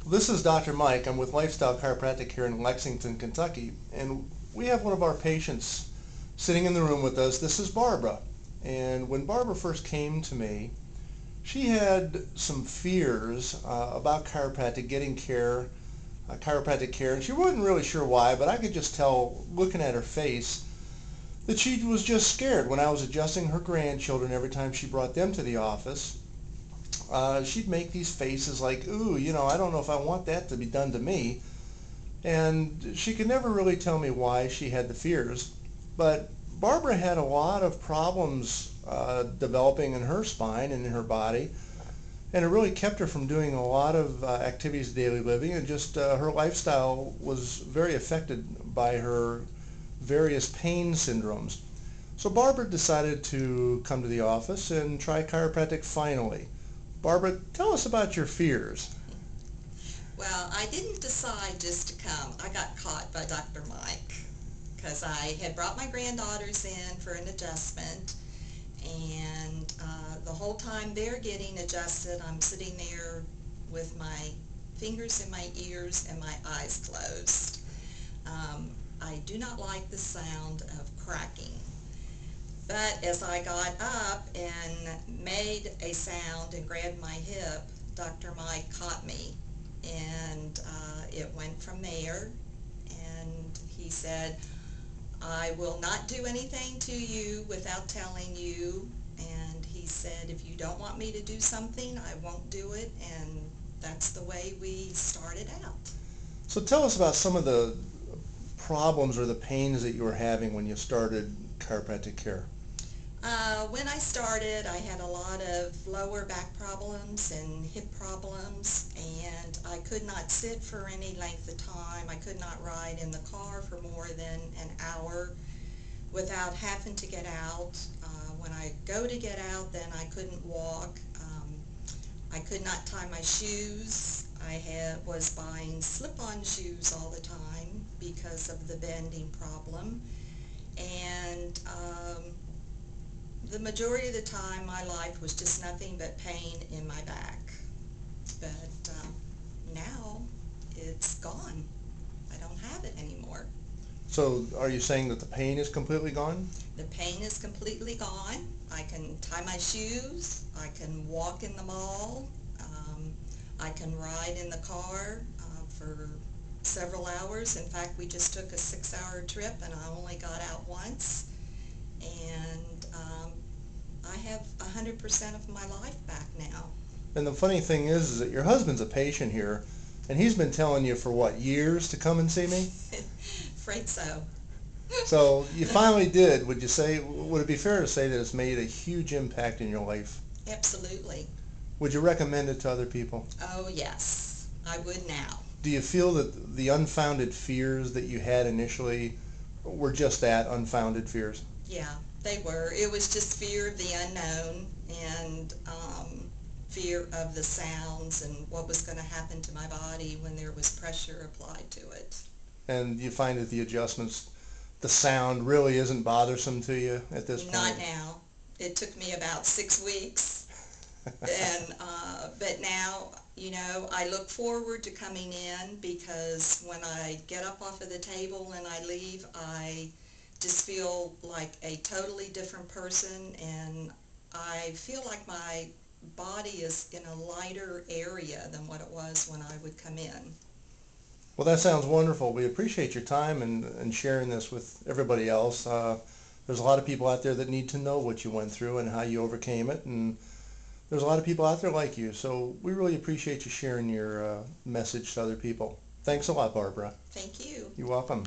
This is Dr. Mike. I'm with Lifestyle Chiropractic here in Lexington, Kentucky, and we have one of our patients sitting in the room with us. This is Barbara, and when Barbara first came to me, she had some fears about getting chiropractic care, and she wasn't really sure why, but I could just tell, looking at her face, that she was just scared. When I was adjusting her grandchildren every time she brought them to the office, she'd make these faces like, ooh, I don't know if I want that to be done to me. And she could never really tell me why she had the fears. But Barbara had a lot of problems developing in her spine and in her body. And it really kept her from doing a lot of activities of daily living. And just her lifestyle was very affected by her various pain syndromes. So Barbara decided to come to the office and try chiropractic finally. Barbara, tell us about your fears. Well, I didn't decide just to come. I got caught by Dr. Mike because I had brought my granddaughters in for an adjustment, and the whole time they're getting adjusted, I'm sitting there with my fingers in my ears and my eyes closed. I do not like the sound of cracking. But as I got up and made a sound and grabbed my hip, Dr. Mike caught me, and it went from there. And he said, I will not do anything to you without telling you. And he said, if you don't want me to do something, I won't do it. And that's the way we started out. So tell us about some of the problems or the pains that you were having when you started chiropractic care. When I started, I had a lot of lower back problems and hip problems, and I could not sit for any length of time. I could not ride in the car for more than an hour without having to get out. When I go to get out, then I couldn't walk. I could not tie my shoes. Was buying slip-on shoes all the time because of the bending problem. And the majority of the time, my life was just nothing but pain in my back. But now it's gone. I don't have it anymore. So are you saying that the pain is completely gone? The pain is completely gone. I can tie my shoes. I can walk in the mall. I can ride in the car for several hours. In fact, we just took a 6-hour trip and I only got out once. And I have 100% of my life back now. And the funny thing is that your husband's a patient here, and he's been telling you for what, years to come and see me? Afraid so. So you finally did. Would it be fair to say that it's made a huge impact in your life? Absolutely. Would you recommend it to other people? Oh yes, I would now. Do you feel that the unfounded fears that you had initially were just that, unfounded fears? Yeah, they were. It was just fear of the unknown and fear of the sounds and what was going to happen to my body when there was pressure applied to it. And you find that the adjustments, the sound really isn't bothersome to you at this point? Not now. It took me about 6 weeks. And but now, I look forward to coming in because when I get up off of the table and I leave, I just feel like a totally different person, and I feel like my body is in a lighter area than what it was when I would come in. Well, that sounds wonderful. We appreciate your time and sharing this with everybody else. There's a lot of people out there that need to know what you went through and how you overcame it, and there's a lot of people out there like you. So we really appreciate you sharing your message to other people. Thanks a lot, Barbara. Thank you. You're welcome.